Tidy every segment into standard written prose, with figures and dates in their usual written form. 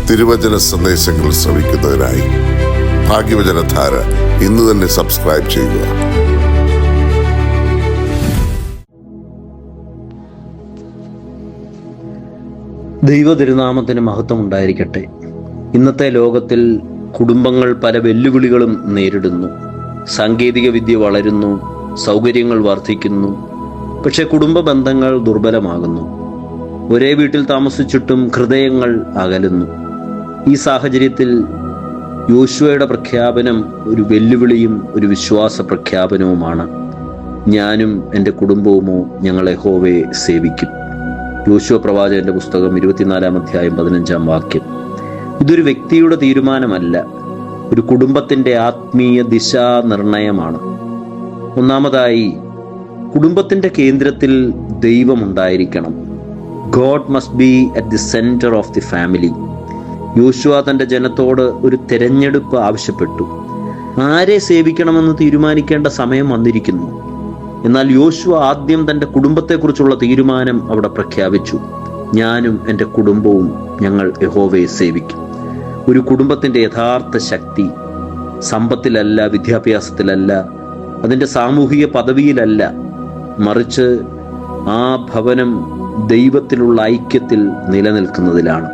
തിരുവചന സന്ദേശങ്ങൾ ശ്രവിക്കുന്നതിനായി ഭാഗ്യവചനധാര ഇന്ന് തന്നെ സബ്സ്ക്രൈബ് ചെയ്യുക. ദൈവ തിരുനാമത്തിന് മഹത്വം ഉണ്ടായിരിക്കട്ടെ. ഇന്നത്തെ ലോകത്തിൽ കുടുംബങ്ങൾ പല വെല്ലുവിളികളും നേരിടുന്നു. സാങ്കേതിക വിദ്യ വളരുന്നു, സൗകര്യങ്ങൾ വർദ്ധിക്കുന്നു. പക്ഷെ കുടുംബ ബന്ധങ്ങൾ ദുർബലമാകുന്നു. ഒരേ വീട്ടിൽ താമസിച്ചിട്ടും ഹൃദയങ്ങൾ അകലുന്നു. ഈ സാഹചര്യത്തിൽ യോശുവയുടെ പ്രഖ്യാപനം ഒരു വെല്ലുവിളിയും ഒരു വിശ്വാസ പ്രഖ്യാപനവുമാണ്. ഞാനും എൻ്റെ കുടുംബവുമോ ഞങ്ങൾ യഹോവയെ സേവിക്കും. യോശുവ പ്രവാചകന്റെ പുസ്തകം 24-ാം അധ്യായം 15-ാം വാക്യം. ഇതൊരു വ്യക്തിയുടെ തീരുമാനമല്ല, ഒരു കുടുംബത്തിന്റെ ആത്മീയ ദിശാ നിർണയമാണ്. ഒന്നാമതായി, കുടുംബത്തിന്റെ കേന്ദ്രത്തിൽ ദൈവമുണ്ടായിരിക്കണം. God must be at the centre of the family. യോശുവ തന്റെ ജനത്തോട് ഒരു തെരഞ്ഞെടുപ്പ് ആവശ്യപ്പെട്ടു. ആരെ സേവിക്കണമെന്ന് തീരുമാനിക്കേണ്ട സമയം വന്നിരിക്കുന്നു. എന്നാൽ യോശുവ ആദ്യം തൻ്റെ കുടുംബത്തെക്കുറിച്ചുള്ള തീരുമാനം അവിടെ പ്രഖ്യാപിച്ചു. ഞാനും എൻ്റെ കുടുംബവും ഞങ്ങൾ യഹോവയെ സേവിക്കും. ഒരു കുടുംബത്തിൻ്റെ യഥാർത്ഥ ശക്തി സമ്പത്തിലല്ല, വിദ്യാഭ്യാസത്തിലല്ല, അതിൻ്റെ സാമൂഹിക പദവിയിലല്ല, മറിച്ച് ആ ഭവനം ദൈവത്തിലുള്ള ഐക്യത്തിൽ നിലനിൽക്കുന്നതിലാണ്.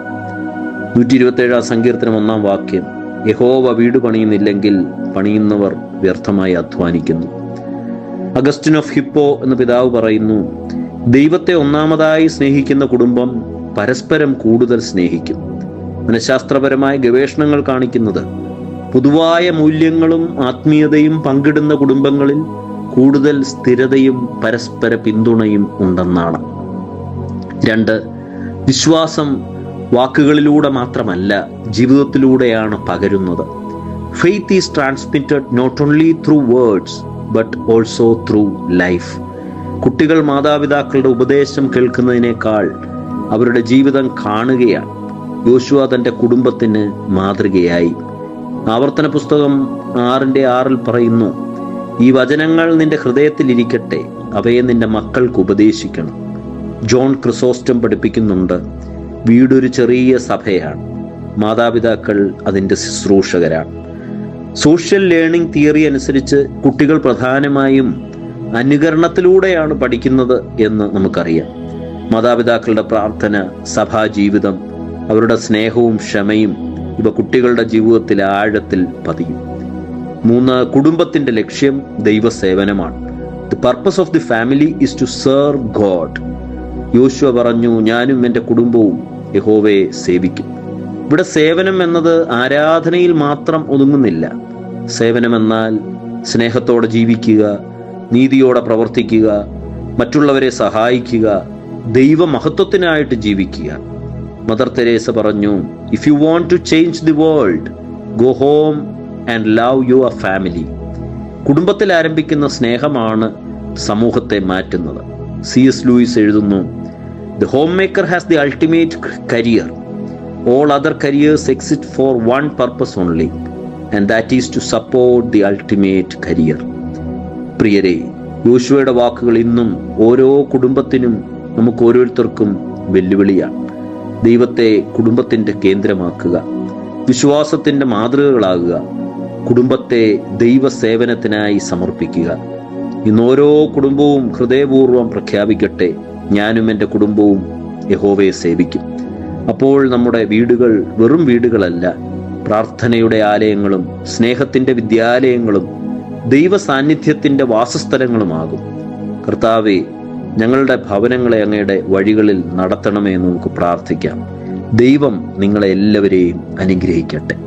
127-ാം സങ്കീർത്തനം 1-ാം വാക്യം. യഹോവ വീട് പണിയുന്നില്ലെങ്കിൽ പണിയുന്നവർ വ്യർത്ഥമായി അധ്വാനിക്കുന്നു. അഗസ്റ്റിൻ ഓഫ് ഹിപ്പോ എന്ന പിതാവ് പറയുന്നു, ദൈവത്തെ ഒന്നാമതായി സ്നേഹിക്കുന്ന കുടുംബം പരസ്പരം കൂടുതൽ സ്നേഹിക്കും. മനഃശാസ്ത്രപരമായ ഗവേഷണങ്ങൾ കാണിക്കുന്നത് പൊതുവായ മൂല്യങ്ങളും ആത്മീയതയും പങ്കിടുന്ന കുടുംബങ്ങളിൽ കൂടുതൽ സ്ഥിരതയും പരസ്പര പിന്തുണയും ഉണ്ടെന്നാണ്. 2, വിശ്വാസം വാക്കുകളിലൂടെ മാത്രമല്ല, ജീവിതത്തിലൂടെയാണ് പകരുന്നത്. Faith is transmitted not only through words but also through life. കുട്ടികൾ മാതാപിതാക്കളുടെ ഉപദേശം കേൾക്കുന്നതിനേക്കാൾ അവരുടെ ജീവിതം കാണുകയാണ്. യോശുവ തൻ്റെ കുടുംബത്തിന് മാതൃകയായി. ആവർത്തന പുസ്തകം 6-6 പറയുന്നു, ഈ വചനങ്ങൾ നിന്റെ ഹൃദയത്തിലിരിക്കട്ടെ, അവയെ നിന്റെ മക്കൾക്ക് ഉപദേശിക്കണം. ജോൺ ക്രിസോസ്റ്റം പഠിപ്പിക്കുന്നുണ്ട്, വീടൊരു ചെറിയ സഭയാണ്, മാതാപിതാക്കൾ അതിൻ്റെ ശുശ്രൂഷകരാണ്. സോഷ്യൽ ലേണിംഗ് തിയറി അനുസരിച്ച് കുട്ടികൾ പ്രധാനമായും അനുകരണത്തിലൂടെയാണ് പഠിക്കുന്നത് എന്ന് നമുക്കറിയാം. മാതാപിതാക്കളുടെ പ്രാർത്ഥന, സഭാജീവിതം, അവരുടെ സ്നേഹവും ക്ഷമയും ഇവ കുട്ടികളുടെ ജീവിതത്തിൽ ആഴത്തിൽ പതിയും. 3, കുടുംബത്തിന്റെ ലക്ഷ്യം ദൈവസേവനമാണ്. The purpose of the family is to serve God. യോശുവ പറഞ്ഞു, ഞാനും എൻ്റെ കുടുംബവും യഹോവയെ സേവിക്കും. ഇവിടെ സേവനം എന്നത് ആരാധനയിൽ മാത്രം ഒതുങ്ങുന്നില്ല. സേവനമെന്നാൽ സ്നേഹത്തോടെ ജീവിക്കുക, നീതിയോടെ പ്രവർത്തിക്കുക, മറ്റുള്ളവരെ സഹായിക്കുക, ദൈവമഹത്വത്തിനായിട്ട് ജീവിക്കുക. മദർ തെരേസ പറഞ്ഞു, if you want to change the world, go home and love your family. കുടുംബത്തിൽ ആരംഭിക്കുന്ന സ്നേഹമാണ് സമൂഹത്തെ മാറ്റുന്നത്. C.S. ലൂയിസ് എഴുതുന്നു, the home maker has the ultimate career. All other careers exist for one purpose only, and that is to support the ultimate career. പ്രിയരെ, യോശുവയുടെ വാക്കുകൾ ഇന്നും ഓരോ കുടുംബത്തിനും നമുക്ക് ഓരോരുത്തർക്കും വെല്ലുവിളിയാണ്. ദൈവത്തെ കുടുംബത്തിൻ്റെ കേന്ദ്രമാക്കുക, വിശ്വാസത്തിൻ്റെ മാതൃകകളാകുക, കുടുംബത്തെ ദൈവസേവനത്തിനായി സമർപ്പിക്കുക. ഇന്ന് ഓരോ കുടുംബവും ഹൃദയപൂർവ്വം പ്രഖ്യാപിക്കട്ടെ, ഞാനും എൻ്റെ കുടുംബവും യഹോവയെ സേവിക്കും. അപ്പോൾ നമ്മുടെ വീടുകൾ വെറും വീടുകളല്ല, പ്രാർത്ഥനയുടെ ആലയങ്ങളും സ്നേഹത്തിൻ്റെ വിദ്യാലയങ്ങളും ദൈവ സാന്നിധ്യത്തിൻ്റെ വാസസ്ഥലങ്ങളുമാകും. കർത്താവേ, ഞങ്ങളുടെ ഭവനങ്ങളെ അങ്ങയുടെ വഴികളിൽ നടത്തണമേ എന്ന് നമുക്ക് പ്രാർത്ഥിക്കാം. ദൈവം നിങ്ങളെ എല്ലാവരെയും അനുഗ്രഹിക്കട്ടെ.